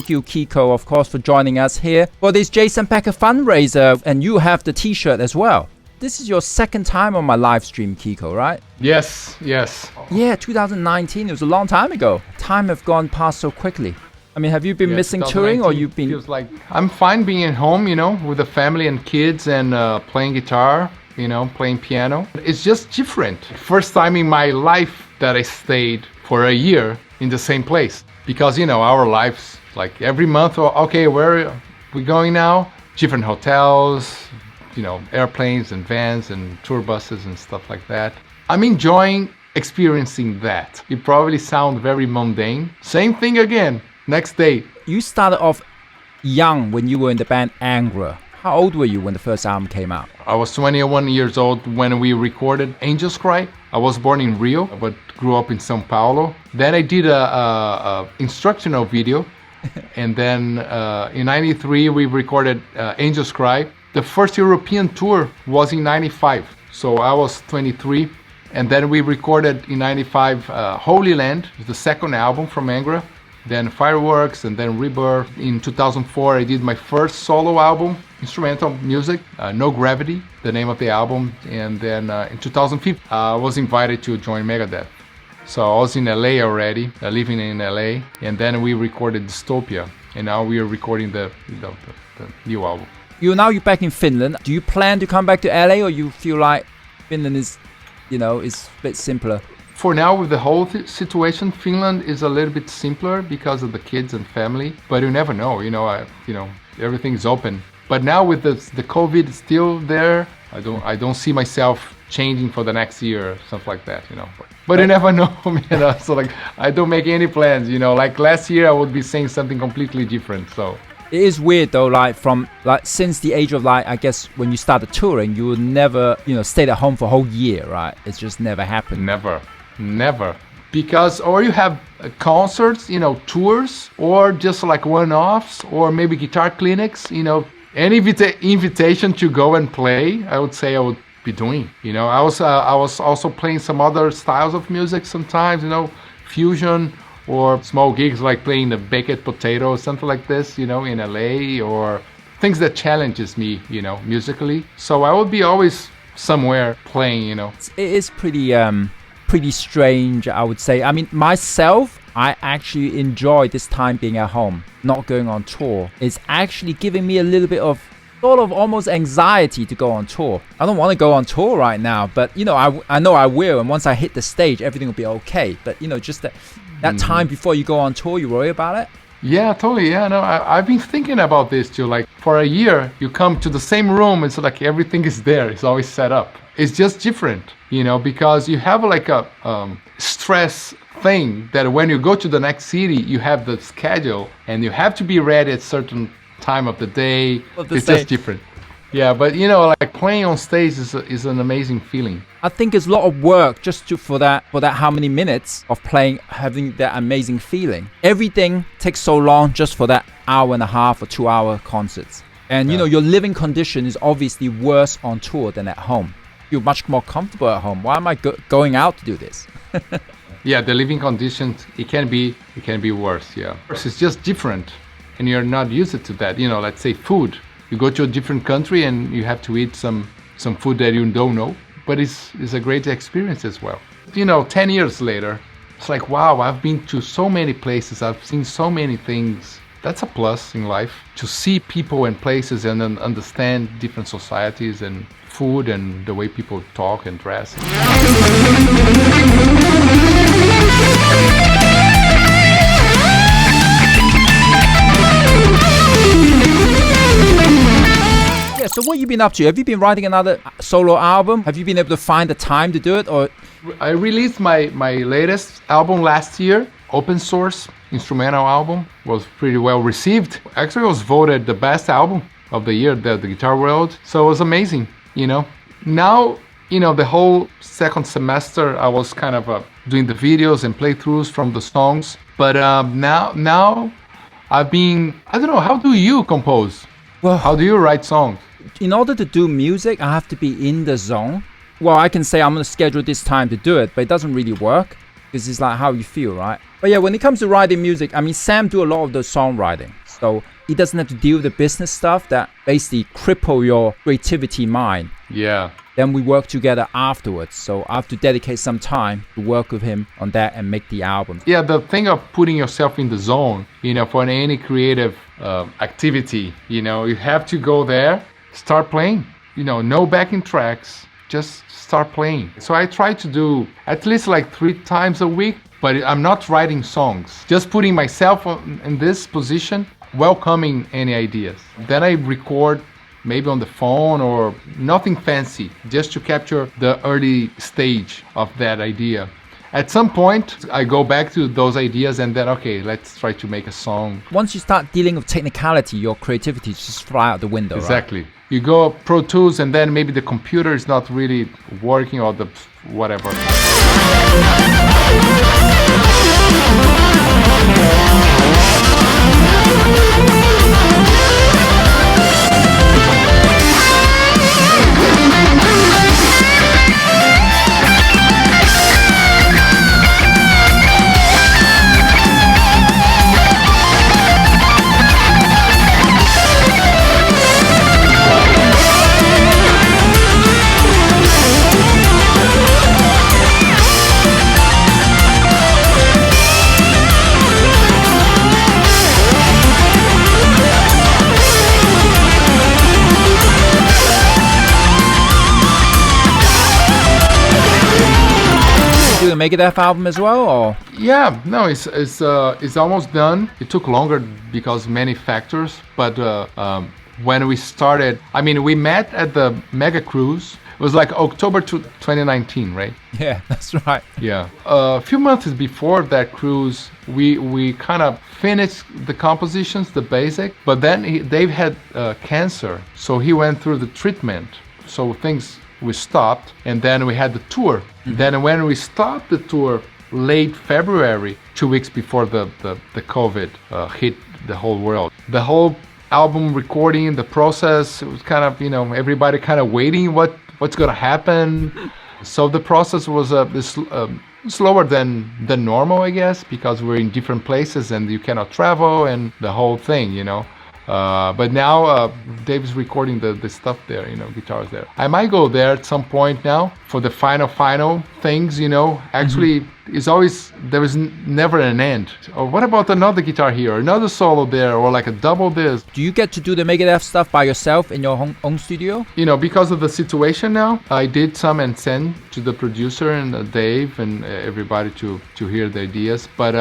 thank you, Kiko, of course, for joining us here for this Jason Becker fundraiser. And you have the t-shirt as well. This is your second time on my live stream, Kiko, right? Yes. Yeah, 2019. It was a long time ago. Time have gone past so quickly. I mean, have you been missing touring, or you've been... Feels like I'm fine being at home, with the family and kids and playing guitar, playing piano. It's just different. First time in my life that I stayed for a year in the same place. Because, our lives, like every month, okay, where are we going now? Different hotels, airplanes and vans and tour buses and stuff like that. I'm enjoying experiencing that. It probably sounds very mundane. Same thing again, next day. You started off young when you were in the band Angra. How old were you when the first album came out? I was 21 years old when we recorded Angel's Cry. I was born in Rio, but grew up in São Paulo. Then I did a instructional video. And then in 93, we recorded Angel's Cry. The first European tour was in 95, so I was 23. And then we recorded in 95 Holy Land, the second album from Angra, then Fireworks, and then Rebirth. In 2004, I did my first solo album, instrumental music, No Gravity, the name of the album. And then in 2005, I was invited to join Megadeth. So I was in LA already, living in LA, and then we recorded Dystopia, and now we are recording the new album. You're back in Finland. Do you plan to come back to LA, or you feel like Finland is, is a bit simpler? For now, with the whole situation, Finland is a little bit simpler because of the kids and family. But you never know. Everything's open. But now with the COVID still there, I don't see myself changing for the next year or something like that. But you never know, man. So I don't make any plans. Like last year, I would be saying something completely different. So. It is weird though, since the age of I guess when you started touring, you would never, stayed at home for a whole year, right? It's just never happened. Never. Because, or you have concerts, tours, or just like one-offs, or maybe guitar clinics, any invitation to go and play, I would say I would be doing. I was also playing some other styles of music sometimes, fusion, or small gigs like playing the baked potato or something like this, in LA, or things that challenges me, musically. So I would be always somewhere playing, It is pretty strange, I would say. I mean, myself, I actually enjoy this time being at home, not going on tour. It's actually giving me a little bit of sort of almost anxiety to go on tour. I don't want to go on tour right now, but I know I will, and once I hit the stage, everything will be okay. But just that time before you go on tour, you worry about it? Yeah, totally. Yeah, no, I've been thinking about this too. Like for a year, you come to the same room, it's like everything is there. It's always set up. It's just different, because you have like a stress thing that when you go to the next city, you have the schedule and you have to be ready at certain time of the day. It's just different. Yeah, but like playing on stage is an amazing feeling. I think it's a lot of work just for that how many minutes of playing, having that amazing feeling. Everything takes so long just for that hour and a half or 2 hour concerts. And your living condition is obviously worse on tour than at home. You're much more comfortable at home. Why am I going out to do this? Yeah, the living conditions, it can be worse, yeah. It's just different, and you're not used to that. Let's say food. You go to a different country and you have to eat some food that you don't know, but it's a great experience as well. 10 years later, it's like, wow, I've been to so many places, I've seen so many things. That's a plus in life, to see people and places and then understand different societies and food and the way people talk and dress. Yeah, so what have you been up to? Have you been writing another solo album? Have you been able to find the time to do it? Or I released my latest album last year, open source instrumental album. Was pretty well received. Actually, it was voted the best album of the year, the Guitar World. So it was amazing. Now, the whole second semester, I was kind of doing the videos and playthroughs from the songs. But now I've been, I don't know, how do you compose? Well, how do you write songs? In order to do music, I have to be in the zone. Well, I can say I'm going to schedule this time to do it, but it doesn't really work. because it's like how you feel, right? But yeah, when it comes to writing music, I mean, Sam do a lot of the songwriting, so he doesn't have to deal with the business stuff that basically cripple your creativity mind. Yeah. Then we work together afterwards, so I have to dedicate some time to work with him on that and make the album. Yeah, the thing of putting yourself in the zone, for any creative activity, you have to go there, start playing, no backing tracks, just start playing. So I try to do at least like 3 times a week, but I'm not writing songs, just putting myself in this position, welcoming any ideas. Then I record maybe on the phone or nothing fancy, just to capture the early stage of that idea. At some point, I go back to those ideas and then, okay, let's try to make a song. Once you start dealing with technicality, your creativity just fly out the window, Exactly. Right? You go Pro Tools and then maybe the computer is not really working or the whatever. Do a Megadeth album as well, or? Yeah, no, it's almost done. It took longer because many factors, but when we started, I mean, we met at the Mega Cruise. It was like October 2019, right? Yeah, that's right. Yeah, a few months before that cruise, we kind of finished the compositions, the basic, but then Dave had cancer, so he went through the treatment. So things we stopped, and then we had the tour. Mm-hmm. Then when we stopped the tour late February, 2 weeks before the COVID hit the whole world, the whole album recording, the process, it was kind of, everybody kind of waiting what's going to happen. So the process was slower than normal, I guess, because we're in different places and you cannot travel and the whole thing, But now Dave's recording the stuff there, guitars there. I might go there at some point now for the final things, Actually, it's always, there is never an end. Or what about another guitar here, or another solo there, or like a double this? Do you get to do the Megadeth stuff by yourself in your own studio? Because of the situation now, I did some and sent to the producer and Dave and everybody to hear the ideas. But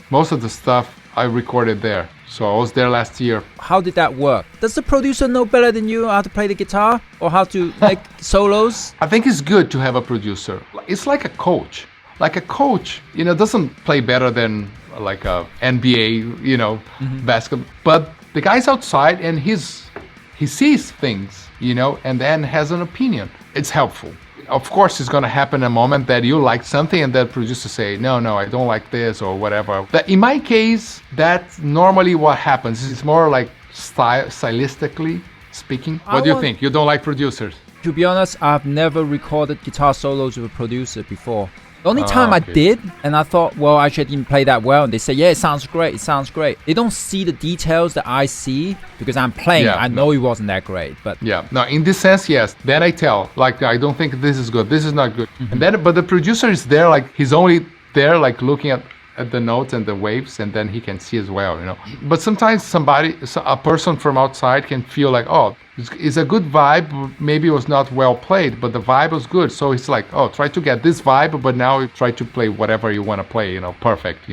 most of the stuff I recorded there. So I was there last year. How did that work? Does the producer know better than you how to play the guitar or how to make solos? I think it's good to have a producer. It's like a coach. Like a coach, doesn't play better than like a NBA, basketball. But the guy's outside and he sees things, and then has an opinion. It's helpful. Of course, it's going to happen a moment that you like something and that producer say, no, I don't like this or whatever. But in my case, that's normally what happens. It's more like stylistically speaking. What do you think? You don't like producers? To be honest, I've never recorded guitar solos with a producer before. The only time I did, and I thought, well, actually I didn't play that well. And they say, yeah, it sounds great. They don't see the details that I see because I'm playing. Yeah, I know it wasn't that great, but yeah, no, in this sense, yes. Then I tell, like, I don't think this is good. This is not good. Mm-hmm. And then, but the producer is there, like, he's only there, like, looking at the notes and the waves, and then he can see as well, But sometimes a person from outside can feel like, oh, it's a good vibe, maybe it was not well played, but the vibe was good. So it's like, oh, try to get this vibe, but now you try to play whatever you want to play, perfect,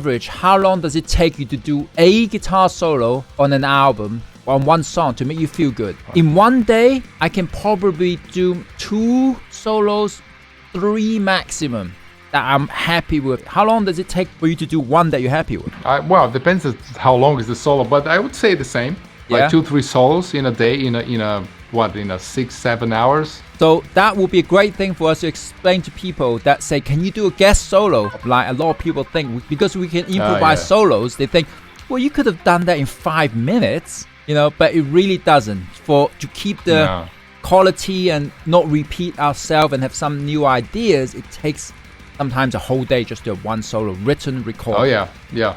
average, how long does it take you to do a guitar solo on an album, on one song, to make you feel good? In one day, I can probably do 2 solos, 3 maximum, that I'm happy with. How long does it take for you to do one that you're happy with? Well, it depends on how long is the solo, but I would say the same. Like 2-3 solos in a day, in a 6-7 hours. So that would be a great thing for us to explain to people that say, can you do a guest solo? Like a lot of people think, because we can improvise solos, they think, well, you could have done that in 5 minutes, but it really doesn't. To keep the quality and not repeat ourselves and have some new ideas, it takes sometimes a whole day just to have one solo, written, recorded. Oh yeah.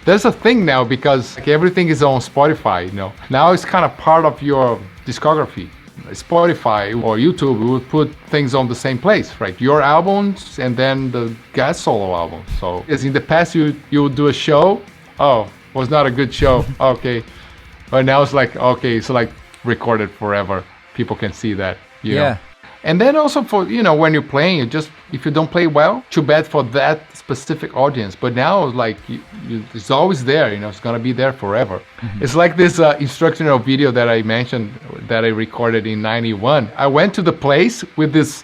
There's a thing now because everything is on Spotify, Now it's kind of part of your discography. Spotify or YouTube will put things on the same place, right? Your albums and then the guest solo album. So as in the past you would do a show, was not a good show. Okay. But now it's like, it's like recorded forever. People can see that, you know. And then also for, when you're playing, if you don't play well, too bad for that specific audience. But now, like, it's always there, it's going to be there forever. Mm-hmm. It's like this instructional video that I mentioned that I recorded in 91. I went to the place with this,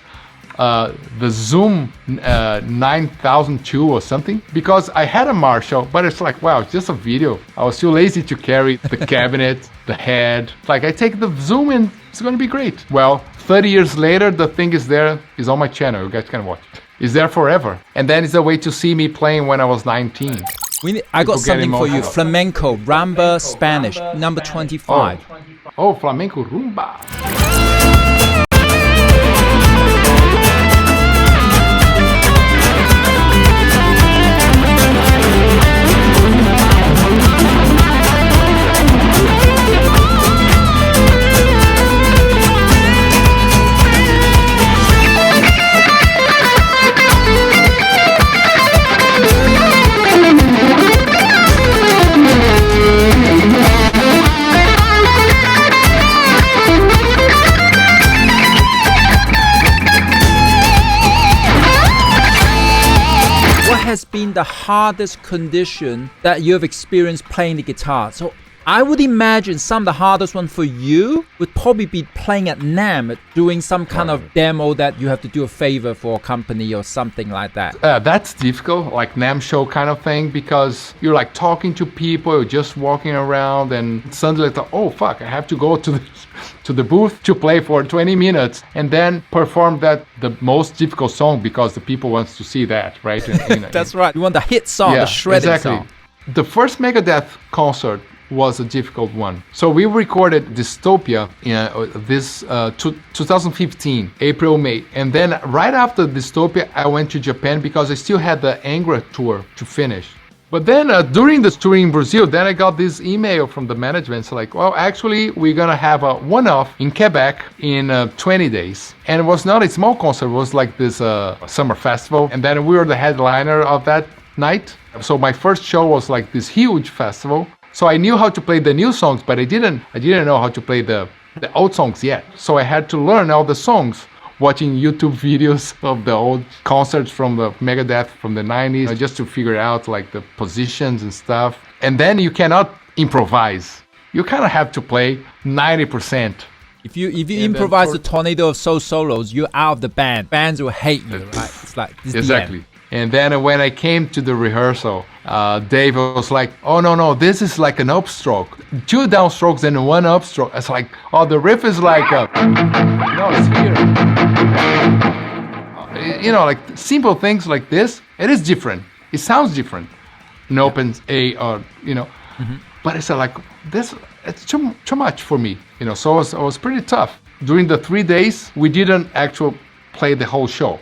the Zoom 9002 or something, because I had a Marshall, but it's like, wow, it's just a video. I was too lazy to carry the cabinet, the head. Like, I take the Zoom and it's going to be great. Well, 30 years later, the thing is there, is on my channel. You guys can watch it. It's there forever. And then it's a way to see me playing when I was 19. I got something for you. Flamenco, Rumba, Spanish, number 25. Oh, Flamenco Rumba. Has been the hardest condition that you have experienced playing the guitar? So I would imagine some of the hardest one for you would probably be playing at NAMM, doing some kind of demo that you have to do a favor for a company or something like that. That's difficult, like NAMM show kind of thing, because you're like talking to people, you're just walking around, and suddenly like, oh fuck, I have to go to the booth to play for 20 minutes and then perform the most difficult song because the people wants to see that, right? That's right. You want the hit song, the shredding song. The first Megadeth concert was a difficult one. So we recorded Dystopia in 2015, April, May. And then right after Dystopia, I went to Japan because I still had the Angra tour to finish. But then during the tour in Brazil, then I got this email from the management. It's like, well, actually, we're going to have a one-off in Quebec in 20 days. And it was not a small concert. It was like this summer festival. And then we were the headliner of that night. So my first show was like this huge festival. So I knew how to play the new songs, but I didn't know how to play the old songs yet. So I had to learn all the songs, watching YouTube videos of the old concerts from the Megadeth from the 90s, just to figure out like the positions and stuff. And then you cannot improvise. You kind of have to play 90%. If you improvise the Tornado of Soul solos, you're out of the band. Bands will hate you, right? It's like this exactly. And then when I came to the rehearsal, Dave was like, oh, no, this is like an upstroke. 2 downstrokes and 1 upstroke. It's like, oh, the riff is like, no, it's here. Like simple things like this, it is different. It sounds different. An open A or, but it's like, this, it's too much for me, so it was pretty tough. During the 3 days, we didn't actually play the whole show.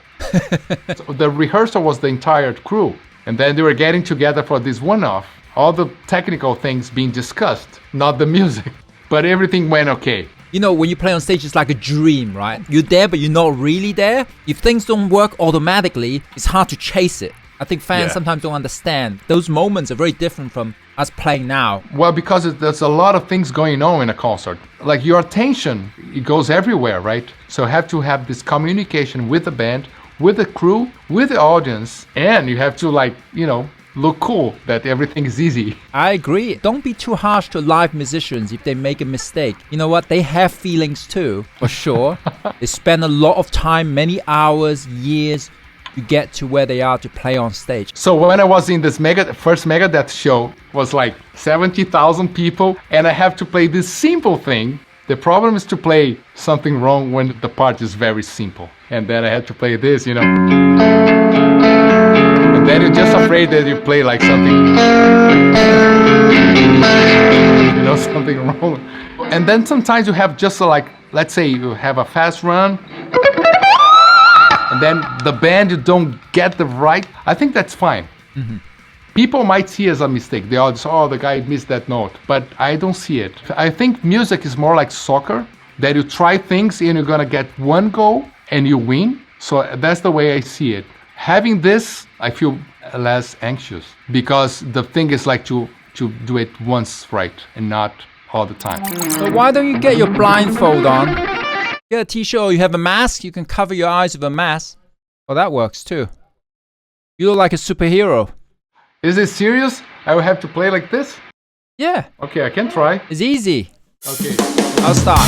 So the rehearsal was the entire crew, and then they were getting together for this one-off, all the technical things being discussed, not the music, but everything went okay. When you play on stage, it's like a dream, right? You're there, but you're not really there. If things don't work automatically, it's hard to chase it. I think fans sometimes don't understand. Those moments are very different from us playing now. Well, because there's a lot of things going on in a concert. Like your attention, it goes everywhere, right? So you have to have this communication with the band, with the crew, with the audience, and you have to look cool, that everything is easy. I agree. Don't be too harsh to live musicians if they make a mistake. You know what? They have feelings too, for sure. They spend a lot of time, many hours, years, to get to where they are to play on stage. So when I was in this first Megadeth show, was like 70,000 people, and I have to play this simple thing. The problem is to play something wrong when the part is very simple. And then I had to play this, you know. And then you're just afraid that you play like something, you know, something wrong. And then sometimes you have just like, let's say you have a fast run, and then the band, you don't get the right. I think that's fine. Mm-hmm. People might see it as a mistake. They all just, oh, the guy missed that note. But I don't see it. I think music is more like soccer, that you try things and you're gonna get one goal and you win. So that's the way I see it. Having this, I feel less anxious, because the thing is like to do it once right and not all the time. So why don't you get your blindfold on? Get a t-shirt, or you have a mask, you can cover your eyes with a mask. Well, that works too. You look like a superhero. Is it serious? I will have to play like this? Yeah. Okay, I can try. It's easy. Okay. I'll start.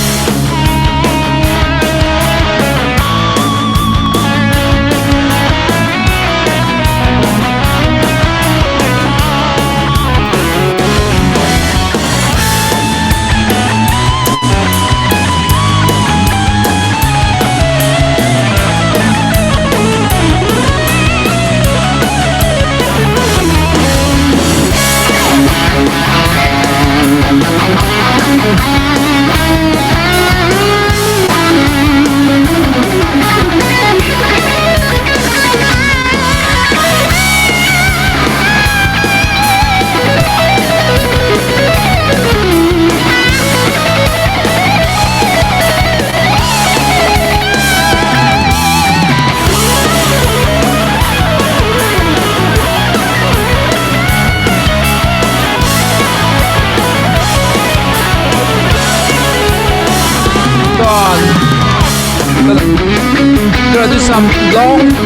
Gonna do some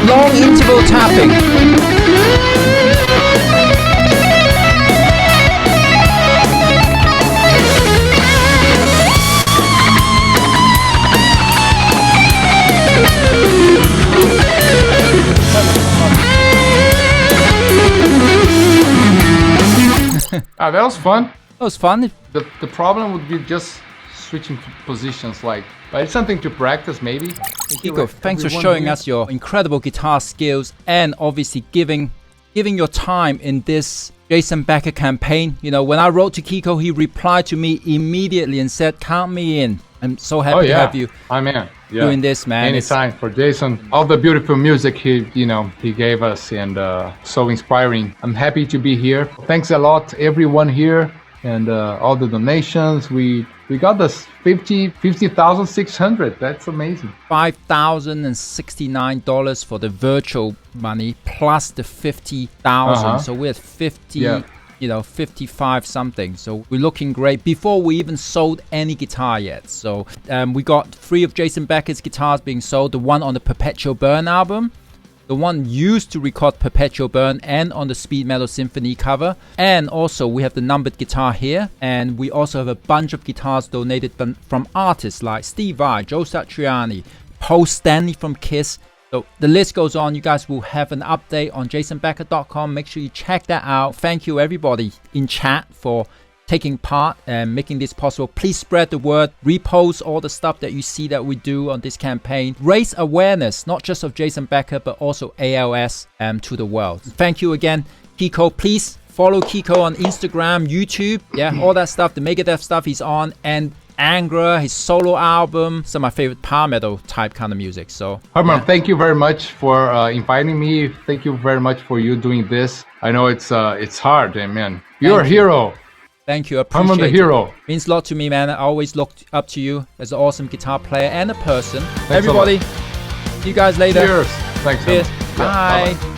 long interval tapping. That was fun. That was fun. The problem would be just switching positions, like, but it's something to practice maybe. Kiko, thanks for showing us your incredible guitar skills and obviously giving your time in this Jason Becker campaign. You know, when I wrote to Kiko, he replied to me immediately and said, count me in. I'm so happy to have you doing this, man. Anytime for Jason. All the beautiful music he gave us, and so inspiring. I'm happy to be here. Thanks a lot, everyone here, and all the donations. We got this 50,600. That's amazing. $5,069 for the virtual money plus the 50,000. So we're at 50. You know, 55 something. So we're looking great before we even sold any guitar yet. So we got 3 of Jason Becker's guitars being sold. The one on the Perpetual Burn album, the one used to record Perpetual Burn and on the Speed Metal Symphony cover. And also we have the numbered guitar here. And we also have a bunch of guitars donated from artists like Steve Vai, Joe Satriani, Paul Stanley from Kiss. So the list goes on. You guys will have an update on jasonbecker.com. Make sure you check that out. Thank you everybody in chat for taking part and making this possible. Please spread the word. Repost all the stuff that you see that we do on this campaign. Raise awareness, not just of Jason Becker, but also ALS to the world. Thank you again, Kiko. Please follow Kiko on Instagram, YouTube. Yeah, all that stuff. The Megadeth stuff he's on. And Angra, his solo album, some of my favorite power metal type kind of music. So Herman, thank you very much for inviting me. Thank you very much for you doing this. I know it's hard, man. You're a hero. Thank you. Appreciate Herman the hero. It. Means a lot to me, man. I always looked up to you as an awesome guitar player and a person. Thanks everybody, see you guys later. Cheers. Thanks. Cheers. Bye. Bye.